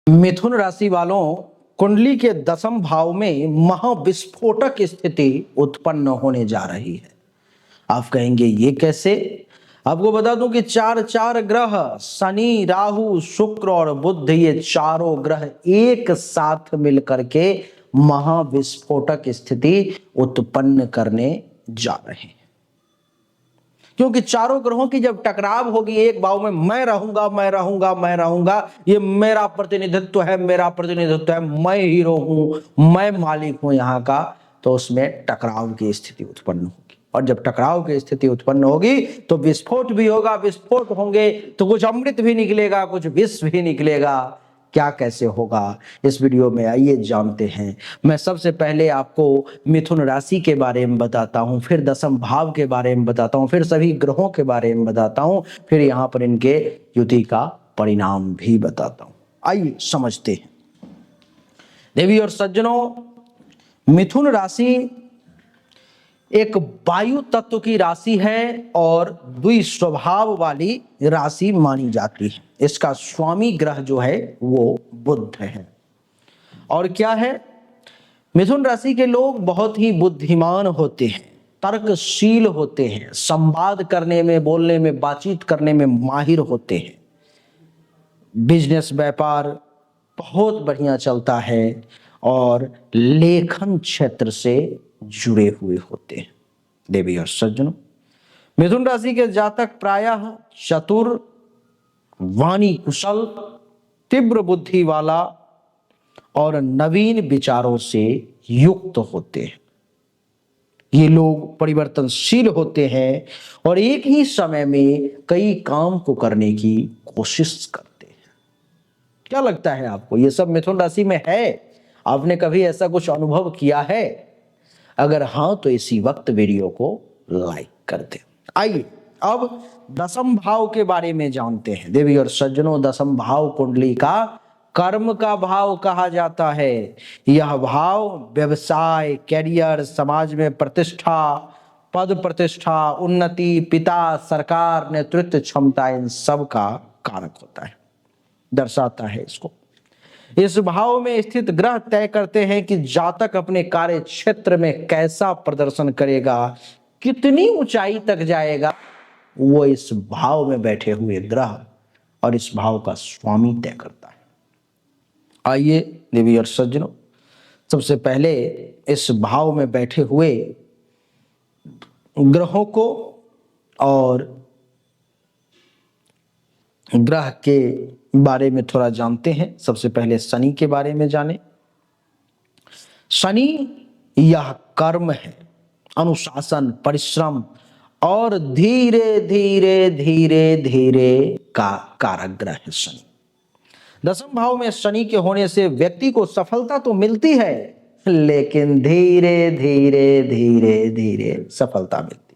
मिथुन राशि वालों, कुंडली के दसम भाव में महाविस्फोटक स्थिति उत्पन्न होने जा रही है। आप कहेंगे ये कैसे? आपको बता दूं कि चार चार ग्रह शनि, राहु, शुक्र और बुध, ये चारों ग्रह एक साथ मिलकर के महाविस्फोटक स्थिति उत्पन्न करने जा रहे हैं। क्योंकि चारों ग्रहों की जब टकराव होगी एक भाव में, मैं रहूंगा मैं रहूंगा मैं रहूंगा, ये मेरा प्रतिनिधित्व है, मेरा प्रतिनिधित्व है, मैं हीरो हूं, मैं मालिक हूं यहां का, तो उसमें टकराव की स्थिति उत्पन्न होगी। और जब टकराव की स्थिति उत्पन्न होगी तो विस्फोट भी होगा, विस्फोट होंगे तो कुछ अमृत भी निकलेगा, कुछ विष भी निकलेगा। क्या कैसे होगा, इस वीडियो में आइए जानते हैं। मैं सबसे पहले आपको मिथुन राशि के बारे में बताता हूं, फिर दसम भाव के बारे में बताता हूं, फिर सभी ग्रहों के बारे में बताता हूं, फिर यहां पर इनके युति का परिणाम भी बताता हूं। आइए समझते हैं। देवी और सज्जनों, मिथुन राशि एक वायु तत्व की राशि है और द्विस्वभाव वाली राशि मानी जाती है। इसका स्वामी ग्रह जो है वो बुध है। और क्या है, मिथुन राशि के लोग बहुत ही बुद्धिमान होते हैं, तर्कशील होते हैं, संवाद करने में, बोलने में, बातचीत करने में माहिर होते हैं। बिजनेस व्यापार बहुत बढ़िया चलता है और लेखन क्षेत्र से जुड़े हुए होते हैं। देवी और सज्जनों, मिथुन राशि के जातक प्रायः चतुर, वाणी कुशल, तीव्र बुद्धि वाला और नवीन विचारों से युक्त होते हैं। ये लोग परिवर्तनशील होते हैं और एक ही समय में कई काम को करने की कोशिश करते हैं। क्या लगता है आपको, ये सब मिथुन राशि में है? आपने कभी ऐसा कुछ अनुभव किया है? अगर हां तो इसी वक्त वीडियो को लाइक कर दें। आइए अब दसम भाव के बारे में जानते हैं। देवी और सज्जनों, दसम भाव कुंडली का कर्म का भाव कहा जाता है। यह भाव व्यवसाय, कैरियर, समाज में प्रतिष्ठा, पद प्रतिष्ठा, उन्नति, पिता, सरकार, नेतृत्व क्षमता, इन सब का कारक होता है, दर्शाता है इसको। इस भाव में स्थित ग्रह तय करते हैं कि जातक अपने कार्य क्षेत्र में कैसा प्रदर्शन करेगा, कितनी ऊंचाई तक जाएगा, वो इस भाव में बैठे हुए ग्रह और इस भाव का स्वामी तय करता है। आइए देवी और सज्जनों, सबसे पहले इस भाव में बैठे हुए ग्रहों को और ग्रह के बारे में थोड़ा जानते हैं। सबसे पहले शनि के बारे में जाने। शनि यह कर्म है, अनुशासन, परिश्रम और धीरे धीरे धीरे धीरे का कारक ग्रह है शनि। दसम भाव में शनि के होने से व्यक्ति को सफलता तो मिलती है, लेकिन धीरे धीरे धीरे धीरे सफलता मिलती है।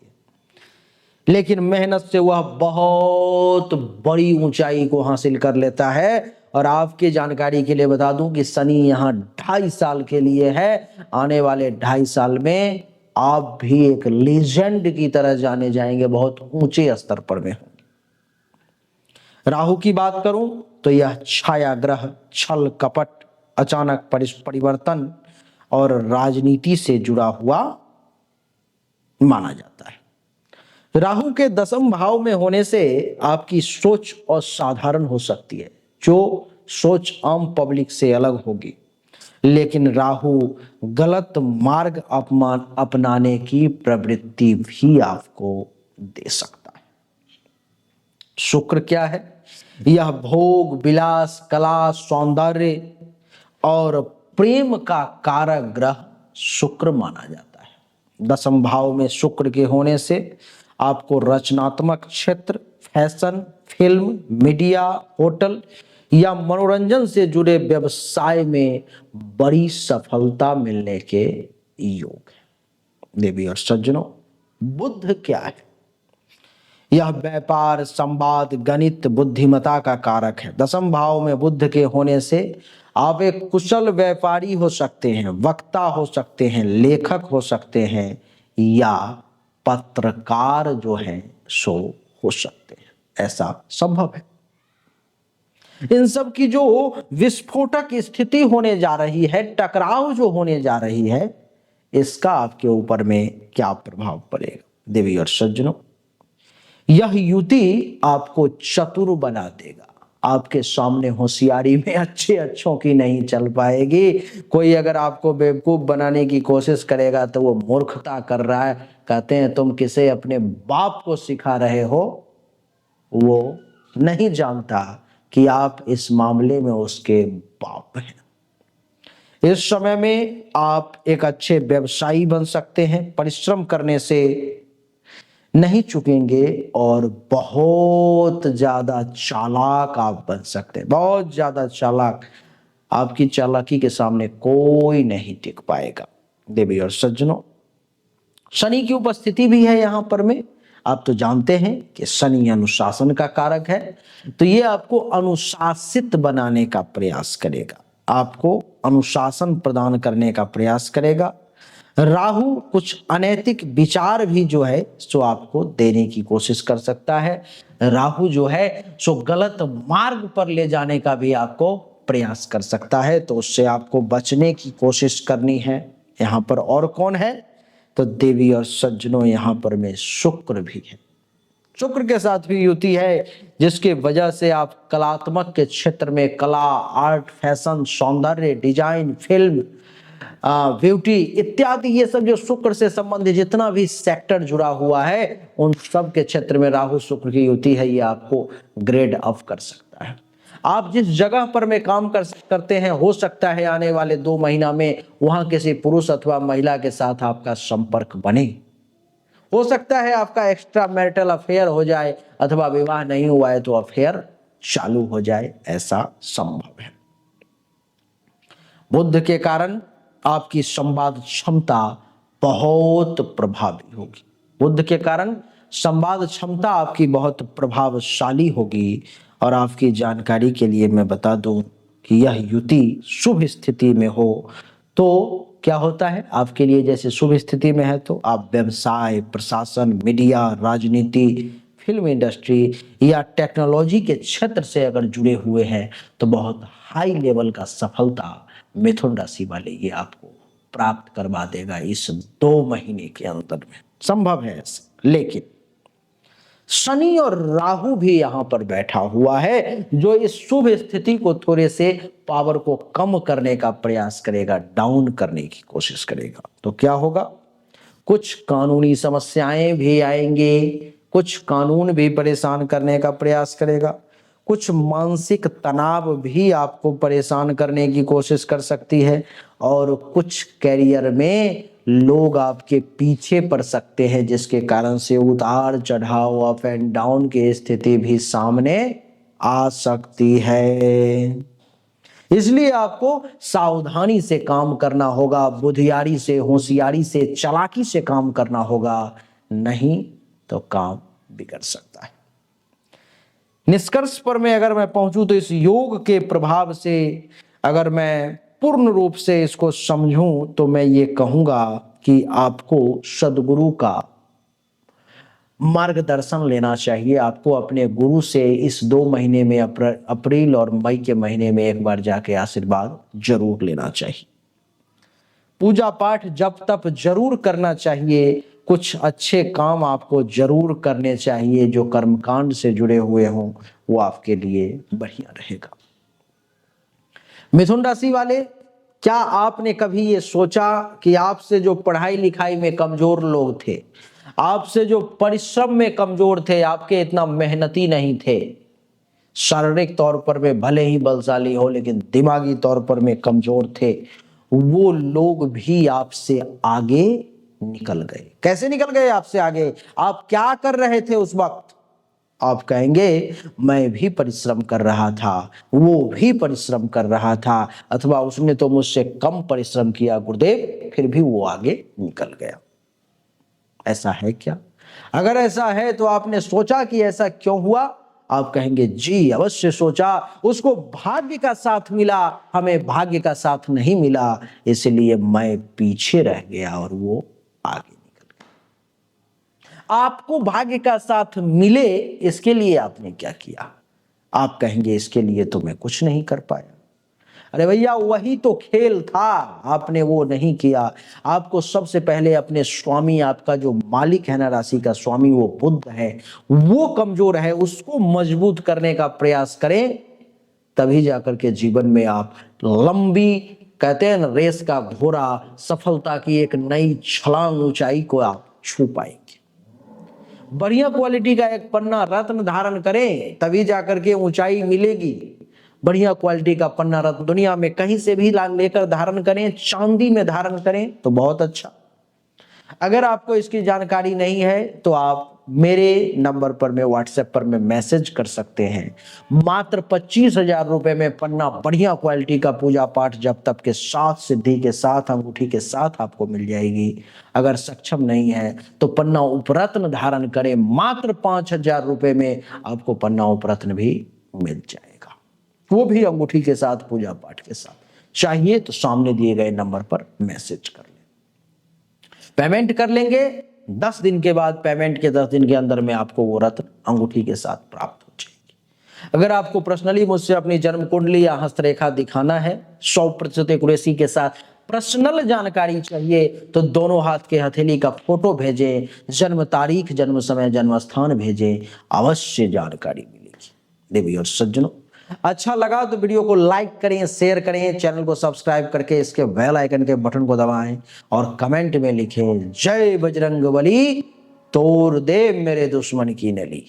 लेकिन मेहनत से वह बहुत बड़ी ऊंचाई को हासिल कर लेता है। और आपकी जानकारी के लिए बता दूं कि शनि यहाँ 2.5 साल के लिए है। आने वाले 2.5 साल में आप भी एक लीजेंड की तरह जाने जाएंगे, बहुत ऊंचे स्तर पर में होंगे। राहु की बात करूं तो यह छाया ग्रह, छल कपट, अचानक परिवर्तन और राजनीति से जुड़ा हुआ माना जाता है। राहु के दसम भाव में होने से आपकी सोच असाधारण हो सकती है, जो सोच आम पब्लिक से अलग होगी। लेकिन राहु गलत मार्ग अपनाने की प्रवृत्ति भी आपको दे सकता है। शुक्र क्या है? यह भोग, विलास, कला, सौंदर्य और प्रेम का कारक ग्रह शुक्र माना जाता है। दसम भाव में शुक्र के होने से आपको रचनात्मक क्षेत्र, फैशन, फिल्म, मीडिया, होटल या मनोरंजन से जुड़े व्यवसाय में बड़ी सफलता मिलने के योग है। देवी और सज्जनों, बुध क्या है? यह व्यापार, संवाद, गणित, बुद्धिमत्ता का कारक है। दसम भाव में बुध के होने से आप एक कुशल व्यापारी हो सकते हैं, वक्ता हो सकते हैं, लेखक हो सकते हैं या पत्रकार जो है सो हो सकते हैं। ऐसा संभव है। इन सब की जो विस्फोटक स्थिति होने जा रही है, टकराव जो होने जा रही है, इसका आपके ऊपर में क्या प्रभाव पड़ेगा। देवी और सज्जनों, यह युति आपको चतुर बना देगा। आपके सामने होशियारी में अच्छे अच्छों की नहीं चल पाएगी। कोई अगर आपको बेवकूफ बनाने की कोशिश करेगा तो वो मूर्खता कर रहा है। कहते हैं तुम किसे अपने बाप को सिखा रहे हो, वो नहीं जानता कि आप इस मामले में उसके बाप हैं। इस समय में आप एक अच्छे व्यवसायी बन सकते हैं, परिश्रम करने से नहीं चुकेंगे और बहुत ज्यादा चालाक आप बन सकते हैं, बहुत ज्यादा चालाक। आपकी चालाकी के सामने कोई नहीं टिक पाएगा। देवी और सज्जनों, शनि की उपस्थिति भी है यहां पर में। आप तो जानते हैं कि शनि अनुशासन का कारक है, तो ये आपको अनुशासित बनाने का प्रयास करेगा, आपको अनुशासन प्रदान करने का प्रयास करेगा। राहु कुछ अनैतिक विचार भी जो है सो आपको देने की कोशिश कर सकता है। राहु जो है सो गलत मार्ग पर ले जाने का भी आपको प्रयास कर सकता है, तो उससे आपको बचने की कोशिश करनी है। यहाँ पर और कौन है, तो देवी और सज्जनों यहाँ पर में शुक्र भी है। शुक्र के साथ भी युति है, जिसके वजह से आप कलात्मक के क्षेत्र में कला, आर्ट, फैशन, सौंदर्य, डिजाइन, फिल्म, ब्यूटी इत्यादि, ये सब जो शुक्र से संबंधित जितना भी सेक्टर जुड़ा हुआ है, उन सब के क्षेत्र में राहु शुक्र की युति है, ये आपको ग्रेड अप कर सकता है। आप जिस जगह पर में काम करते हैं, हो सकता है आने वाले 2 महीना में वहां किसी पुरुष अथवा महिला के साथ आपका संपर्क बने। हो सकता है आपका एक्स्ट्रा मैरिटल अफेयर हो जाए, अथवा विवाह नहीं हुआ है तो अफेयर चालू हो जाए, ऐसा संभव है। बुध के कारण आपकी संवाद क्षमता बहुत प्रभावी होगी। बुध के कारण संवाद क्षमता आपकी बहुत प्रभावशाली होगी। और आपकी जानकारी के लिए मैं बता दूं कि यह युति शुभ स्थिति में हो तो क्या होता है आपके लिए। जैसे शुभ स्थिति में है तो आप व्यवसाय, प्रशासन, मीडिया, राजनीति, फिल्म इंडस्ट्री या टेक्नोलॉजी के क्षेत्र से अगर जुड़े हुए हैं तो बहुत हाई लेवल का सफलता मिथुन राशि वाले ये आपको प्राप्त करवा देगा इस 2 महीने के अंदर में, संभव है ऐसा। लेकिन शनि और राहु भी यहां पर बैठा हुआ है, जो इस शुभ स्थिति को थोड़े से पावर को कम करने का प्रयास करेगा, डाउन करने की कोशिश करेगा। तो क्या होगा, कुछ कानूनी समस्याएं भी आएंगे, कुछ कानून भी परेशान करने का प्रयास करेगा, कुछ मानसिक तनाव भी आपको परेशान करने की कोशिश कर सकती है, और कुछ कैरियर में लोग आपके पीछे पड़ सकते हैं, जिसके कारण से उतार चढ़ाव, अप एंड डाउन की स्थिति भी सामने आ सकती है। इसलिए आपको सावधानी से काम करना होगा, बुद्धियारी से, होशियारी से, चालाकी से काम करना होगा, नहीं तो काम बिगड़ सकता है। निष्कर्ष पर मैं अगर मैं पहुंचूं तो इस योग के प्रभाव से अगर मैं पूर्ण रूप से इसको समझूं तो मैं ये कहूंगा कि आपको सद्गुरु का मार्गदर्शन लेना चाहिए। आपको अपने गुरु से इस 2 महीने में अप्रैल और मई के महीने में एक बार जाके आशीर्वाद जरूर लेना चाहिए। पूजा पाठ जप तप जरूर करना चाहिए, कुछ अच्छे काम आपको जरूर करने चाहिए, जो कर्मकांड से जुड़े हुए हों वो आपके लिए बढ़िया रहेगा। मिथुन राशि वाले, क्या आपने कभी ये सोचा कि आपसे जो पढ़ाई लिखाई में कमजोर लोग थे, आपसे जो परिश्रम में कमजोर थे, आपके इतना मेहनती नहीं थे, शारीरिक तौर पर वे भले ही बलशाली हो लेकिन दिमागी तौर पर में कमजोर थे, वो लोग भी आपसे आगे निकल गए। कैसे निकल गए आपसे आगे, आप क्या कर रहे थे उस वक्त? आप कहेंगे मैं भी परिश्रम कर रहा था, वो भी परिश्रम कर रहा था, अथवा उसने तो मुझसे कम परिश्रम किया गुरुदेव, फिर भी वो आगे निकल गया। ऐसा है क्या? अगर ऐसा है तो आपने सोचा कि ऐसा क्यों हुआ? आप कहेंगे जी अवश्य सोचा, उसको भाग्य का साथ मिला, हमें भाग्य का साथ नहीं मिला, इसलिए मैं पीछे रह गया और वो आगे निकल गया। आपको भाग्य का साथ मिले इसके लिए आपने क्या किया? आप कहेंगे इसके लिए तो मैं कुछ नहीं कर पाया। अरे भैया वही तो खेल था, आपने वो नहीं किया। आपको सबसे पहले अपने स्वामी, आपका जो मालिक है ना राशि का स्वामी, वो बुध है, वो कमजोर है, उसको मजबूत करने का प्रयास करें, तभी जाकर के जीवन में आप लंबी, कहते हैं ना रेस का घोड़ा, सफलता की एक नई छलांग, ऊंचाई को आप छू पाएंगे। बढ़िया क्वालिटी का एक पन्ना रत्न धारण करें, तभी जाकर के ऊंचाई मिलेगी। बढ़िया क्वालिटी का पन्ना रत्न दुनिया में कहीं से भी लेकर धारण करें, चांदी में धारण करें तो बहुत अच्छा। अगर आपको इसकी जानकारी नहीं है तो आप मेरे नंबर पर में व्हाट्सएप पर में मैसेज कर सकते हैं। मात्र 25,000 रुपए में पन्ना बढ़िया क्वालिटी का पूजा पाठ जप तप के साथ, सिद्धि के साथ, अंगूठी के साथ आपको मिल जाएगी। अगर सक्षम नहीं है तो पन्ना उपरत्न धारण करें, मात्र 5,000 रुपए में आपको पन्ना उपरत्न भी मिल जाएगा, वो भी अंगूठी के साथ, पूजा पाठ के साथ। चाहिए तो सामने दिए गए नंबर पर मैसेज कर लें, पेमेंट कर लेंगे। 10 दिन के बाद, पेमेंट के 10 दिन के अंदर में आपको वो रत्न अंगूठी के साथ प्राप्त हो जाएगी। अगर आपको पर्सनली मुझसे अपनी जन्म कुंडली या हस्तरेखा दिखाना है, 100% एक्यूरेसी के साथ पर्सनल जानकारी चाहिए, तो दोनों हाथ के हथेली का फोटो भेजें, जन्म तारीख, जन्म समय, जन्म स्थान भेजें, अवश्य जानकारी मिलेगी। देवी और सज्जनों, अच्छा लगा तो वीडियो को लाइक करें, शेयर करें, चैनल को सब्सक्राइब करके इसके बेल आइकन के बटन को दबाएं और कमेंट में लिखें जय बजरंगबली, तोड़ दे मेरे दुश्मन की नली।